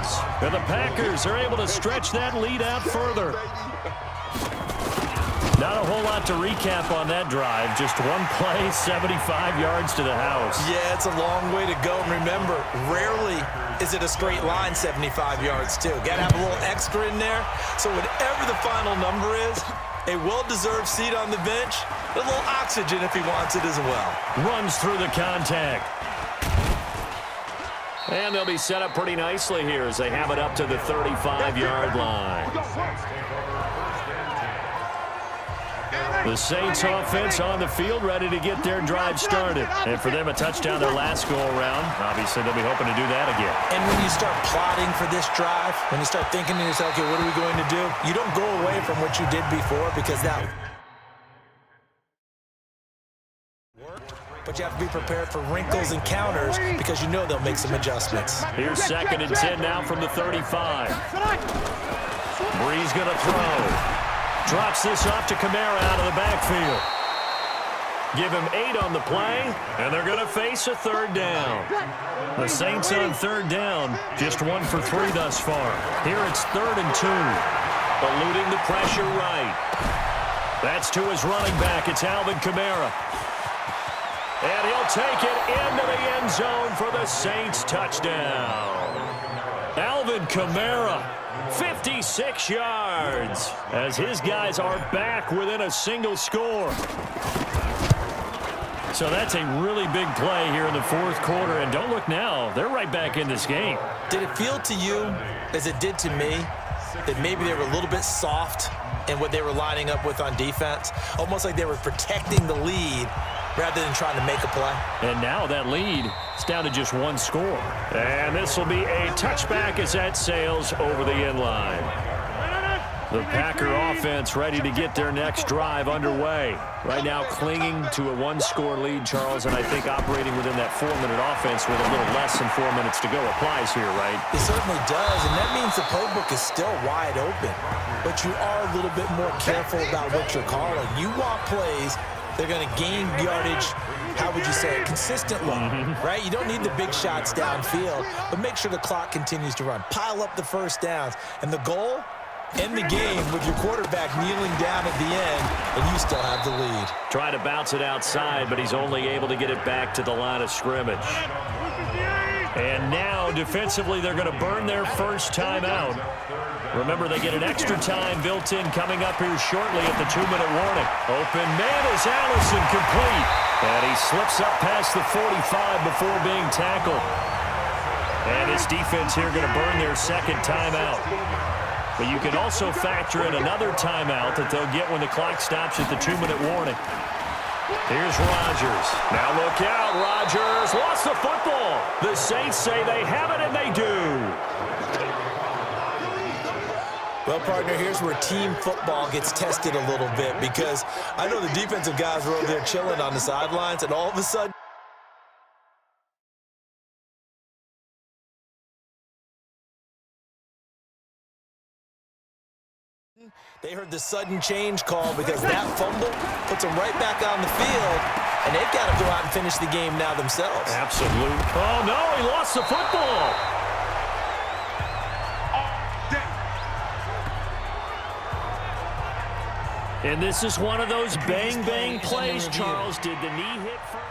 yards. And the Packers are able to stretch that lead out further. Not a whole lot to recap on that drive. Just one play, 75 yards to the house. Yeah, it's a long way to go. And remember, rarely is it a straight line 75 yards, too. Got to have a little extra in there. So whatever the final number is, a well-deserved seat on the bench, a little oxygen if he wants it as well. Runs through the contact. And they'll be set up pretty nicely here as they have it up to the 35-yard line. The Saints offense on the field, ready to get their drive started. And for them, a touchdown their last go-around. Obviously, they'll be hoping to do that again. And when you start plotting for this drive, when you start thinking to yourself, okay, what are we going to do? You don't go away from what you did before because that worked. But you have to be prepared for wrinkles and counters because you know they'll make some adjustments. Here's 2nd and 10 now from the 35. Bree's going to throw. Drops this off to Kamara out of the backfield. Give him 8 on the play, and they're going to face a 3rd down. The Saints on 3rd down, just 1 for 3 thus far. Here it's 3rd and 2. Eluding the pressure right. That's to his running back. It's Alvin Kamara. And he'll take it into the end zone for the Saints touchdown. Alvin Kamara. 56 yards as his guys are back within a single score. So that's a really big play here in the 4th quarter. And don't look now, they're right back in this game. Did it feel to you, as it did to me, that maybe they were a little bit soft in what they were lining up with on defense? Almost like they were protecting the lead rather than trying to make a play. And now that lead is down to just 1 score. And this will be a touchback as that sails over the end line. The Packer offense ready to get their next drive underway. Right now clinging to a 1-score lead, Charles, and I think operating within that 4-minute offense with a little less than 4 minutes to go applies here, right? It certainly does, and that means the playbook is still wide open. But you are a little bit more careful about what you're calling. You want plays they're going to gain yardage, how would you say it, consistently, right? You don't need the big shots downfield, but make sure the clock continues to run. Pile up the first downs. And the goal, end the game with your quarterback kneeling down at the end, and you still have the lead. Try to bounce it outside, but he's only able to get it back to the line of scrimmage. And now, defensively, they're going to burn their first timeout. Remember, they get an extra time built in coming up here shortly at the 2-minute warning. Open man is Allison, complete. And he slips up past the 45 before being tackled. And his defense here going to burn their second timeout. But you can also factor in another timeout that they'll get when the clock stops at the 2-minute warning. Here's Rodgers. Now look out, Rodgers lost the football. The Saints say they have it, and they do. Well, partner, here's where team football gets tested a little bit, because I know the defensive guys were over there chilling on the sidelines, and all of a sudden, they heard the sudden change call because that fumble puts them right back on the field, and they've got to go out and finish the game now themselves. Absolutely. Oh, no, he lost the football. And this is one of those bang-bang plays, Charles. Did the knee hit first?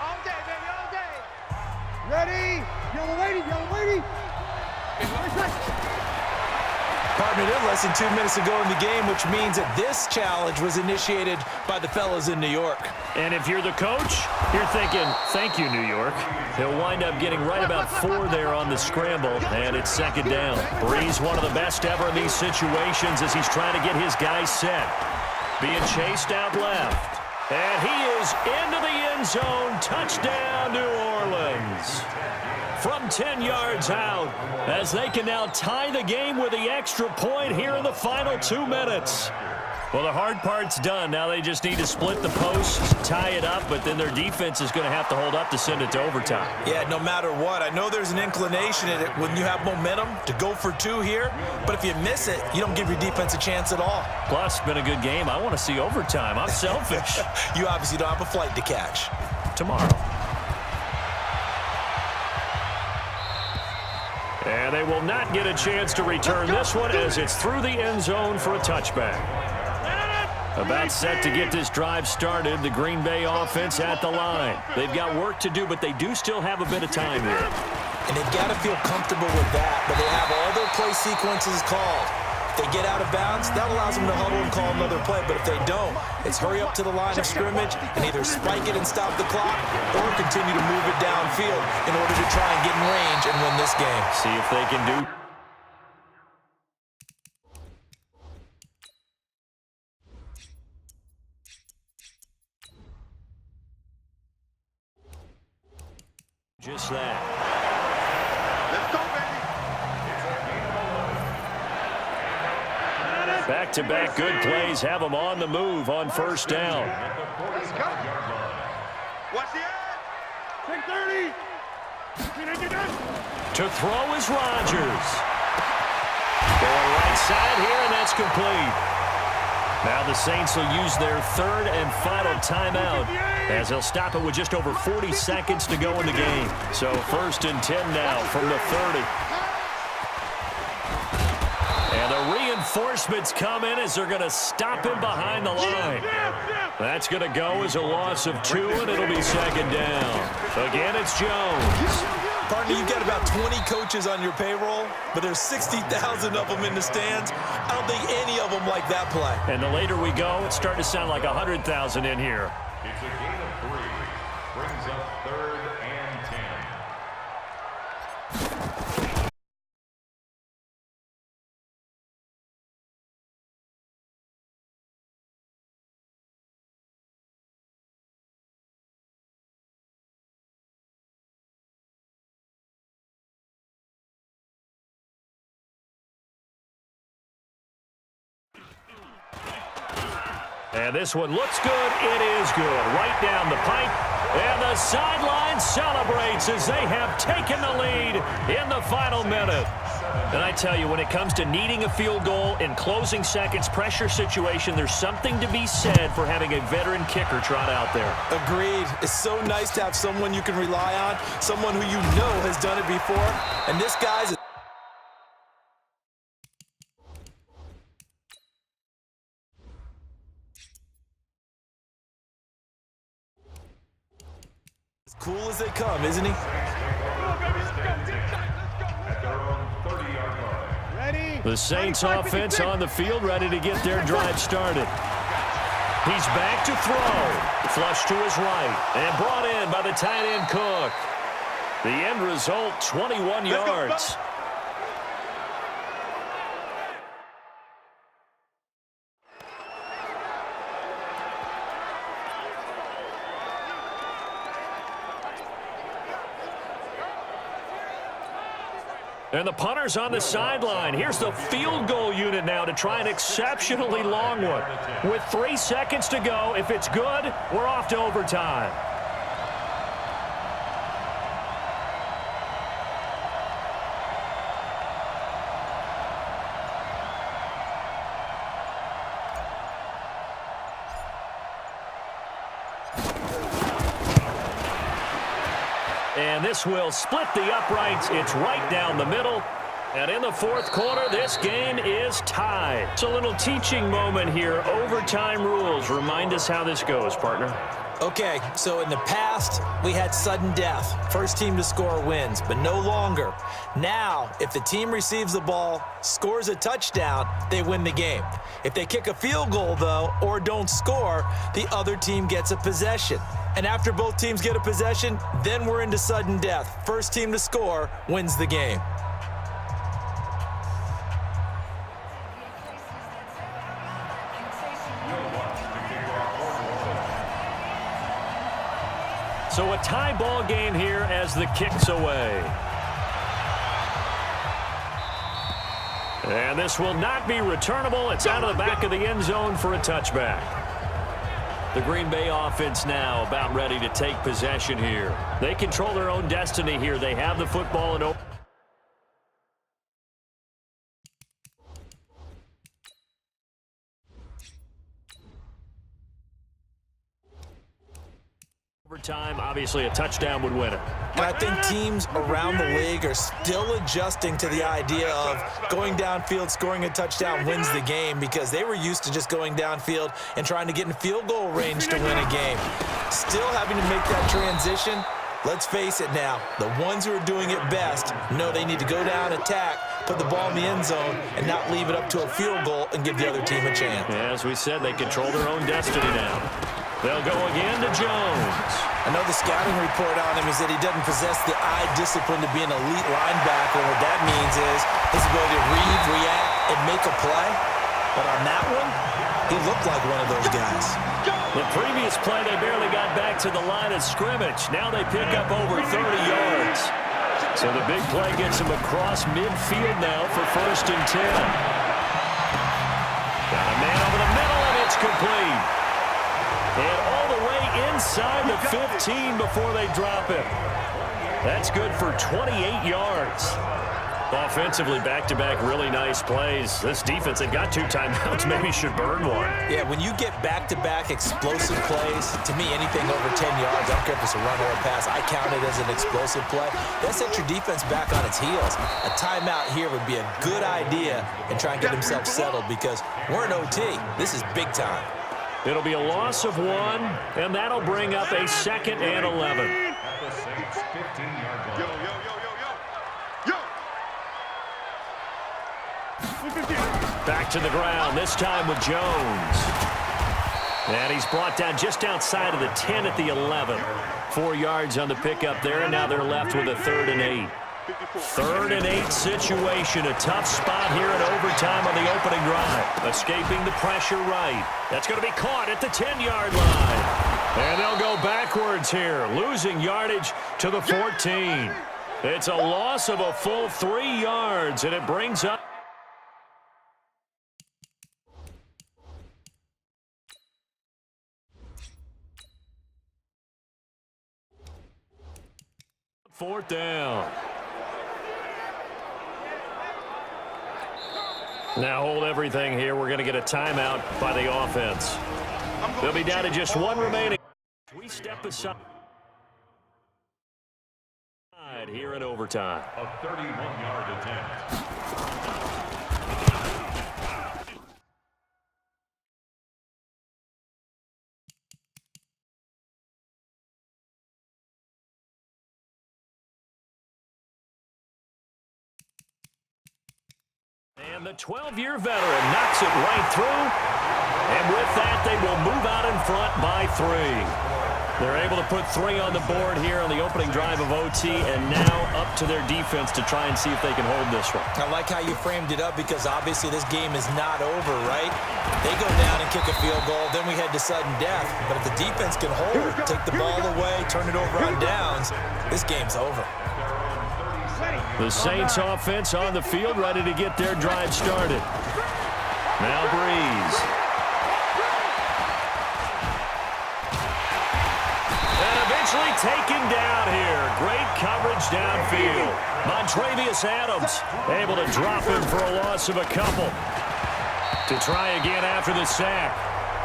All day, baby, all day. Ready? Yellow lady, yellow lady. Partner, they're less than 2 minutes to go in the game, which means that this challenge was initiated by the fellas in New York. And if you're the coach, you're thinking, thank you, New York. He'll wind up getting right about 4 there on the scramble, and it's second down. Brees, one of the best ever in these situations as he's trying to get his guys set. Being chased out left. And he is into the end zone. Touchdown, New Orleans. From 10 yards out, as they can now tie the game with the extra point here in the final 2 minutes. Well, the hard part's done. Now they just need to split the posts, tie it up, but then their defense is going to have to hold up to send it to overtime. Yeah, no matter what. I know there's an inclination in it when you have momentum to go for 2 here, but if you miss it, you don't give your defense a chance at all. Plus, it's been a good game. I want to see overtime. I'm selfish. You obviously don't have a flight to catch. Tomorrow. And they will not get a chance to return this one as it's through the end zone for a touchback. About set to get this drive started, the Green Bay offense at the line. They've got work to do, but they do still have a bit of time here. And they've got to feel comfortable with that, but they have all their play sequences called. If they get out of bounds, that allows them to huddle and call another play. But if they don't, it's hurry up to the line of scrimmage and either spike it and stop the clock or continue to move it downfield in order to try and get in range and win this game. See if they can do. Just that. Let's go, baby. Back-to-back good plays have them on the move on first down. Let's go. Watch the edge. 630. To throw is Rodgers. Going right side here, and that's complete. Now the Saints will use their third and final timeout as they'll stop it with just over 40 seconds to go in the game. So 1st and 10 now from the 30. And the reinforcements come in as they're going to stop him behind the line. That's going to go as a loss of 2, and it'll be 2nd down. Again, it's Jones. Partner, you've got about 20 coaches on your payroll, but there's 60,000 of them in the stands. I don't think any of them like that play. And the later we go, it's starting to sound like 100,000 in here. It's a gain of 3. Brings up 3rd and 10. And this one looks good. It is good. Right down the pipe. And the sideline celebrates as they have taken the lead in the final minute. And I tell you, when it comes to needing a field goal in closing seconds, pressure situation, there's something to be said for having a veteran kicker trot out there. Agreed. It's so nice to have someone you can rely on, someone who you know has done it before. And this guy's as cool as they come, isn't he? The Saints offense on the field, ready to get their drive started. He's back to throw. Flush to his right. And brought in by the tight end Cook. The end result, 21 yards. And the punter's on the sideline. Here's the field goal unit now to try an exceptionally long one. With 3 seconds to go, if it's good, we're off to overtime. And this will split the uprights. It's right down the middle. And in the 4th quarter, this game is tied. It's a little teaching moment here. Overtime rules. Remind us how this goes, partner. Okay, so in the past, we had sudden death. First team to score wins, but no longer. Now, if the team receives the ball, scores a touchdown, they win the game. If they kick a field goal, though, or don't score, the other team gets a possession. And after both teams get a possession, then we're into sudden death. First team to score wins the game. So a tie ball game here as the kick's away. And this will not be returnable. It's out of the back of the end zone for a touchback. The Green Bay offense now about ready to take possession here. They control their own destiny here. They have the football and Overtime, obviously a touchdown would win it. And I think teams around the league are still adjusting to the idea of going downfield, scoring a touchdown wins the game, because they were used to just going downfield and trying to get in field goal range to win a game. Still having to make that transition. Let's face it now, the ones who are doing it best know they need to go down, attack, put the ball in the end zone, and not leave it up to a field goal and give the other team a chance. Yeah, as we said, they control their own destiny now. They'll go again to Jones. I know the scouting report on him is that he doesn't possess the eye discipline to be an elite linebacker. What that means is his ability to read, react, and make a play. But on that one, he looked like one of those guys. The previous play, they barely got back to the line of scrimmage. Now they pick up over 30 yards. So the big play gets them across midfield now for 1st and 10. Got a man over the middle, and it's complete. And all the way inside the 15 before they drop it. That's good for 28 yards. Offensively, back-to-back really nice plays. This defense, they've got 2 timeouts, maybe should burn one. Yeah, when you get back-to-back explosive plays, to me, anything over 10 yards, I don't care if it's a run or a pass, I count it as an explosive play. That sets your defense back on its heels. A timeout here would be a good idea and try and get themselves settled, because we're in OT. This is big time. It'll be a loss of 1, and that'll bring up a 2nd and 11. Back to the ground, this time with Jones. And he's brought down just outside of the 10 at the 11. 4 yards on the pickup there, and now they're left with a 3rd and 8. 3rd and 8 situation. A tough spot here in overtime on the opening drive. Escaping the pressure right. That's going to be caught at the 10-yard line. And they'll go backwards here, losing yardage to the 14. It's a loss of a full 3 yards, and it brings up 4th down. Now hold everything here. We're going to get a timeout by the offense. They'll be down to just 1 remaining. We step aside here in overtime. A 31-yard attempt. And the 12-year veteran knocks it right through. And with that, they will move out in front by 3. They're able to put 3 on the board here on the opening drive of OT, and now up to their defense to try and see if they can hold this one. I like how you framed it up, because obviously this game is not over, right? They go down and kick a field goal, then we head to sudden death. But if the defense can hold, take the ball away, turn it over on downs, this game's over. The Saints offense on the field, ready to get their drive started. Now Breeze. And eventually taken down here. Great coverage downfield. Montrevious Adams able to drop him for a loss of a couple. To try again after the sack.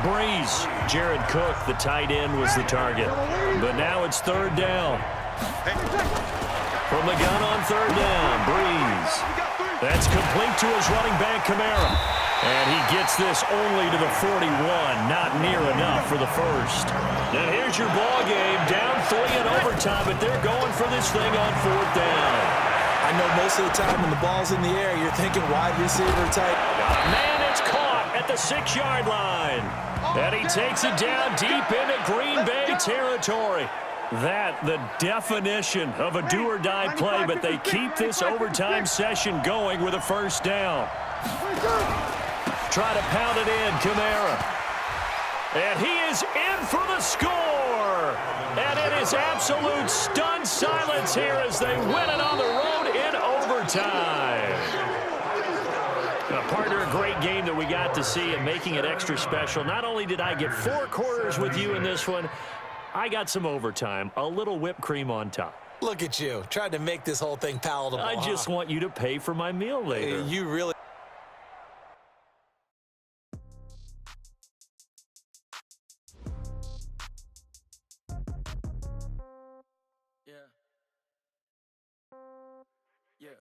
Breeze. Jared Cook, the tight end, was the target. But now it's 3rd down. From the gun on 3rd down, Breeze. That's complete to his running back, Kamara. And he gets this only to the 41, not near enough for the first. Now here's your ball game, down 3 in overtime, but they're going for this thing on 4th down. I know most of the time when the ball's in the air, you're thinking wide receiver type. Man, it's caught at the 6-yard line. And he takes it down deep into Green Bay territory. That, the definition of a do-or-die play, but they keep this overtime session going with a 1st down. Try to pound it in, Kamara. And he is in for the score. And it is absolute stunned silence here as they win it on the road in overtime. Partner, a great game that we got to see and making it extra special. Not only did I get 4 quarters with you in this one, I got some overtime, a little whipped cream on top. Look at you, trying to make this whole thing palatable. I just want you to pay for my meal later. You really...